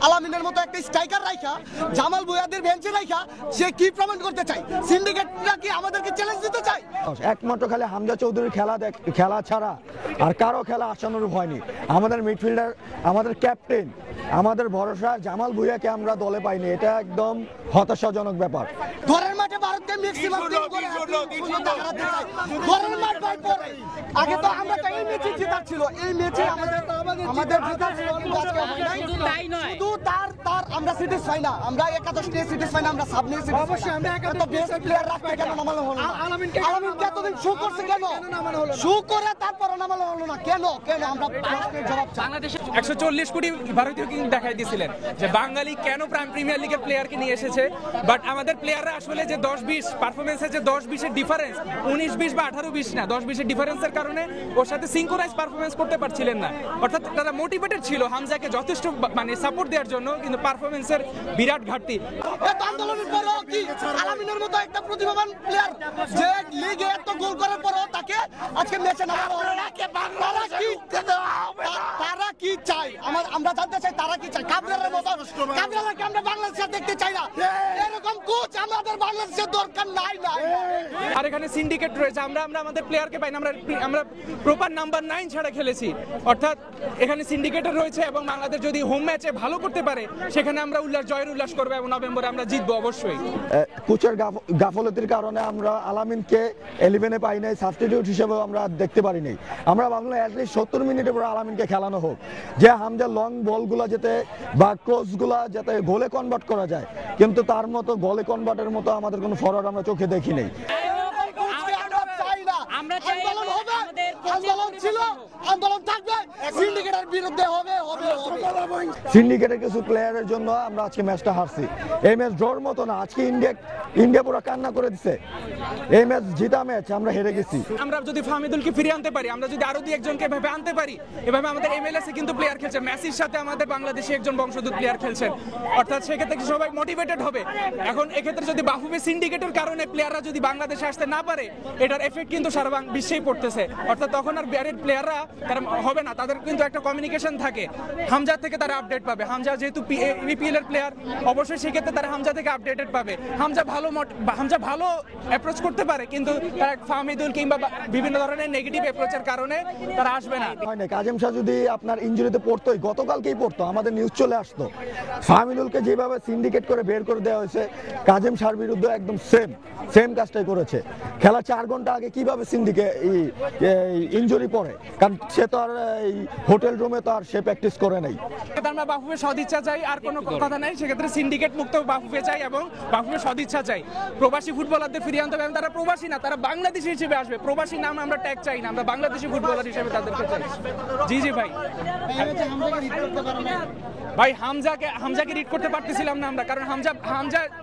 আলামিনের মতো একটা স্ট্রাইকার রাইখা জামাল ভুঁইয়াদের বেঞ্চে রাইখা সে কি প্রমাণ করতে চায়? সিন্ডিকেটরা কি আমাদেরকে চ্যালেঞ্জ দিতে চায়? একমাত্র খালি হামজা চৌধুরীর খেলা ছাড়া আর কারো খেলা আশানুরূপ হয়নি। আমাদের মিডফিল্ডার, আমাদের ক্যাপ্টেন, আমাদের ভরসা জামাল ভুঁইয়াকে আমরা দলে পাইনি। এটা একদম হতাশাজনক ব্যাপার। ঘরের মাঠে ভারতকে ম্যাক্সিমাম দিন করে হারাতে চাই। ঘরের মাঠ ভাই পরে আগে তো আমরা তো এই ম্যাচে জেতার ছিল, এই ম্যাচে আমাদের জেতার ছিল, কিন্তু আজকে হয় নাই। শুধু তার আমরা স্যাটিসফাই না, আমরা একাদশ নিয়ে স্যাটিসফাই না, আমরা সাব নিয়ে স্যাটিসফাই। অবশ্যই আমরা একাদশ বেস্ট প্লেয়ার রাখতে কেন নামানো হলো না? আলামিনকে এতদিন শো করছে কেন নামানো হলো? শো করে তারপর নামানো হলো না কেন? আমরা প্রশ্নের জবাব চাই। বাংলাদেশে 140 কোটি ভারতীয় কিং দেখাই দিয়েছিলেন যে বাঙালি কেন প্রিমিয়ার লিগের প্লেয়ারকে নিয়ে এসেছে, বাট আমাদের প্লেয়াররা আসলে যে 10-20 পারফরমেন্সের যে 10-20 এর ডিফারেন্স, 19-20 বা 18-20 না, 10-20 এর ডিফারেন্সের কারণে ওর সাথে সিনক্রোনাইজ পারফরমেন্স করতে পারছিলেন না। অর্থাৎ তারা মোটিভেটেড ছিল হামজাকে যথেষ্ট মানে সাপোর্ট দেওয়ার জন্য, কিন্তু পারফরমেন্সের বিরাট ঘাটতি। আন্দোলনের পরেও কি আলামিনের মতো একটা প্রতিভাবান প্লেয়ার যে লিগে এত গোল করার পরও তাকে আজকে ম্যাচে নামানো হলো না? তারা কি চাই? আমরা জানতে চাই তারা কি চাই। কাবরেরার মতো কাবরেরাকে আমরা বাংলাদেশে দেখতে চাই না। এরকম কোচ আমাদের বাংলাদেশের দরকার নাই। আর এখানে সিন্ডিকেট রয়েছে, আমরা আমাদের প্লেয়ারকে পাই না, আমরা প্রপার নাম্বার 9 ছাড়া খেলেছি। অর্থাৎ এখানে সিন্ডিকেটর রয়েছে এবং বাংলাদেশ যদি হোম ম্যাচে ভালো করতে পারে সেখানে আমরা জয়ের উল্লাস করবো এবং নভেম্বরে আমরা জিতবো অবশ্যই। কোচের গাফলতির কারণে আমরা আলামিনকে 11-এ পাই নাই, সাবস্টিটিউট হিসেবেও আমরা দেখতে পারি নাই। আমরা ভাবলাম অ্যাটলিস্ট 70 মিনিটে পরে আলামিনকে খেলানো হোক, যে হামজা লং বলগুলা যাতে বা ক্রসগুলা যাতে গোলে কনভার্ট করা যায়, কিন্তু তার মতো গোলে কনভার্টের মতো আমাদের কোনো ফরওয়ার্ড আমরা চোখে দেখি নাই। সিন্ডিকেটের কিছু প্লেয়ারের জন্য আমরা আজকে ম্যাচটা হারছি। এই ম্যাচ ড্রর মতো না, আজকে ইন্ডিয়া পুরো কান্না করে দিচ্ছে। এই ম্যাচ জিতা ম্যাচ, আমরা হেরে গেছি। আমরা যদি ফাহমিদুলকে ফিরে আনতে পারি, আমরা যদি আরো 2-1 জনকে এভাবে আনতে পারি, এভাবে আমাদের এমএলএস এ কিন্তু প্লেয়ার খেলছে, মেসির সাথে আমাদের বাংলাদেশে একজন বংশোদ্ভূত প্লেয়ার খেলছেন। অর্থাৎ সেক্ষেত্রে সবাই মোটিভেটেড হবে। এখন এক্ষেত্রে যদি বাফুফে সিন্ডিকেটের কারণে প্লেয়াররা যদি বাংলাদেশে আসতে না পারে, এটার এফেক্ট কিন্তু সারা বিশ্বেই পড়তেছে। অর্থাৎ তখন আর ব্যারেড প্লেয়াররা তারা হবে না, তাদের কিন্তু একটা কমিউনিকেশন থাকে, হামজা থেকে তারা আপডেট পাবে। হামজা যেহেতু বিপিএল এর প্লেয়ার, অবশ্যই সেক্ষেত্রে তারা হামজা থেকে আপডেটেড পাবে। হামজা ভালো অ্যাপ্রোচ করতে পারে, কিন্তু তারা ফাহমিদুল কিংবা বিভিন্ন ধরনের নেগেটিভ অ্যাপ্রোচের কারণে তারা আসবে না। কাজেম শাহ যদি আপনার ইনজুরিতে পড়তোই, গতকালকেই পড়তো, আমাদের নিউজ চলে আসতো। ফাহমিদুলকে যেভাবে সিন্ডিকেট করে বের করে দেওয়া হয়েছে, কাজেম শাহর বিরুদ্ধে একদম সেম কাজটাই করেছে। খেলা 4 ঘন্টা আগে কিভাবে সিন্ডিকেট ইনজুরি পড়ে, কারণ সে তো আর এই হোটেল রুমে তো আর সে প্র্যাকটিস করে নাই। আমরা বাফুফের সদিচ্ছা চাই, আর কোনো কথা নাই। সেক্ষেত্রে সিন্ডিকেট মুক্ত বাফুফে চাই এবং বাফুফের সদিচ্ছা চাই। প্রবাসী ফুটবলারদের ফিরিয়ে আনতে হবে, তারা প্রবাসী না, তারা বাংলাদেশি হিসেবে আসবে। প্রবাসী নাম আমরা ট্যাগ চাই না, আমরা বাংলাদেশি ফুটবলার হিসেবে তাদেরকে চাই। জি ভাই, ভাই হামজাকে রিড করতে পারতেছিলাম না আমরা, কারণ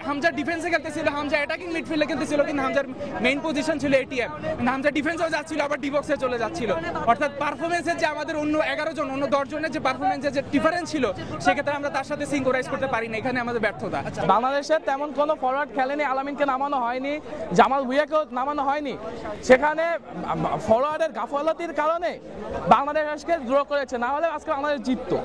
হামজা ডিফেন্সে খেলতেছিল, হামজা অ্যাটাকিং মিডফিল্ডে খেলতেছিল, কিন্তু হামজার মেইন পজিশন ছিল এটিএম। হামজা ডিফেন্সেও যাচ্ছিল, আবার ডিবক্সে চলে যাচ্ছিল। অর্থাৎ পারফরমেন্সের যে আমাদের অন্য 11 জন, অন্য 10 জনের যে পারফরমেন্সের যে ডিফারেন্স ছিল, সেক্ষেত্রে আমরা তার সাথে সিনক্রোনাইজ করতে পারি না। এখানে আমাদের ব্যর্থতা। বাংলাদেশের তেমন কোনো ফরওয়ার্ড খেলেনি, আলামিনকে নামানো হয়নি, জামাল ভুঁইয়াকেও নামানো হয়নি। সেখানে ফরওয়ার্ডের গাফলতির কারণে বাংলাদেশ আজকে ড্র করেছে, না হলে আজকে বাংলাদেশ জিততো।